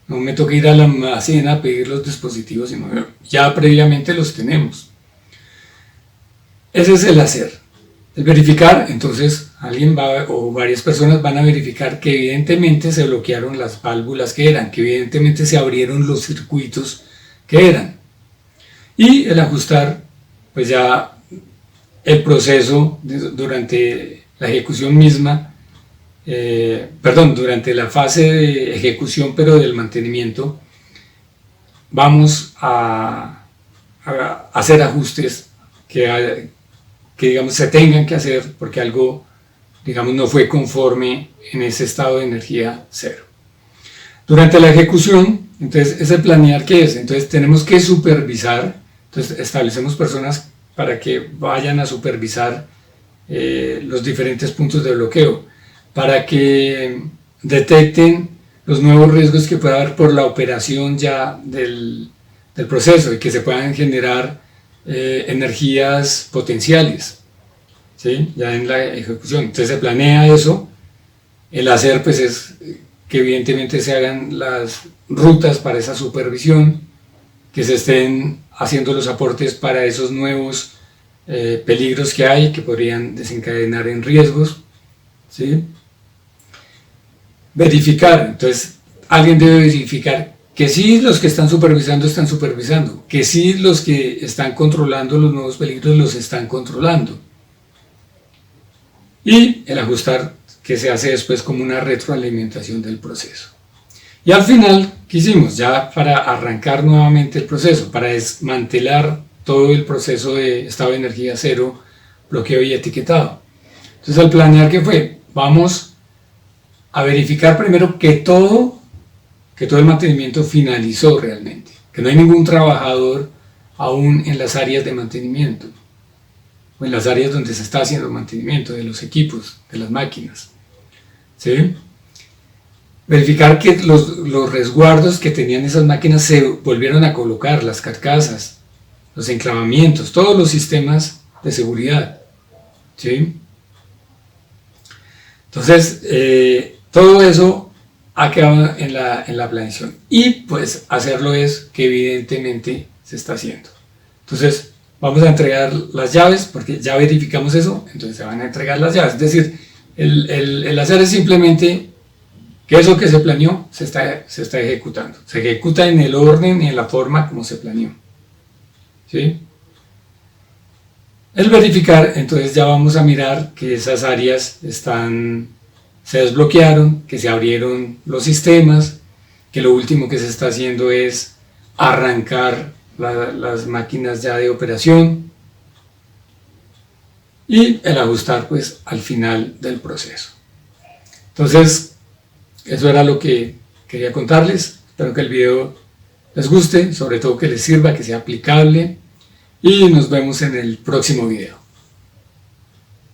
No me toca ir a la almacén a pedir los dispositivos, sino ya previamente los tenemos. Ese es el hacer. El verificar, entonces alguien va o varias personas van a verificar que evidentemente se bloquearon las válvulas que eran, que evidentemente se abrieron los circuitos que eran. Y el ajustar, pues ya el proceso durante la ejecución misma, durante la fase de ejecución pero del mantenimiento, vamos a hacer ajustes que digamos se tengan que hacer porque algo, digamos, no fue conforme en ese estado de energía cero. Durante la ejecución, entonces, ese planear, ¿qué es? Entonces tenemos que supervisar, entonces establecemos personas para que vayan a supervisar los diferentes puntos de bloqueo, para que detecten los nuevos riesgos que pueda haber por la operación ya del proceso y que se puedan generar energías potenciales, ¿sí? Ya en la ejecución. Entonces se planea eso. El hacer, pues, es que evidentemente se hagan las rutas para esa supervisión, que se estén haciendo los aportes para esos nuevos peligros que hay, que podrían desencadenar en riesgos, ¿sí? Verificar, entonces alguien debe verificar que sí los que están supervisando, que sí los que están controlando los nuevos peligros los están controlando. Y el ajustar, que se hace después como una retroalimentación del proceso. Y al final, ¿qué hicimos? Ya para arrancar nuevamente el proceso, para desmantelar todo el proceso de estado de energía cero, bloqueo y etiquetado. Entonces, al planear, ¿qué fue? Vamos a verificar primero que todo el mantenimiento finalizó realmente, que no hay ningún trabajador aún en las áreas de mantenimiento o en las áreas donde se está haciendo mantenimiento de los equipos, de las máquinas, ¿sí? Verificar que los resguardos que tenían esas máquinas se volvieron a colocar, las carcasas, los enclavamientos, todos los sistemas de seguridad, ¿sí? Entonces, todo eso ha quedado en la planeación y pues hacerlo es que evidentemente se está haciendo. Entonces vamos a entregar las llaves porque ya verificamos eso, entonces se van a entregar las llaves. Es decir, el hacer es simplemente que eso que se planeó se está ejecutando. Se ejecuta en el orden y en la forma como se planeó, ¿sí? El verificar, entonces ya vamos a mirar que esas áreas se desbloquearon, que se abrieron los sistemas, que lo último que se está haciendo es arrancar las máquinas ya de operación y el ajustar pues al final del proceso. Entonces, eso era lo que quería contarles. Espero que el video les guste, sobre todo que les sirva, que sea aplicable. y nos vemos en el próximo video.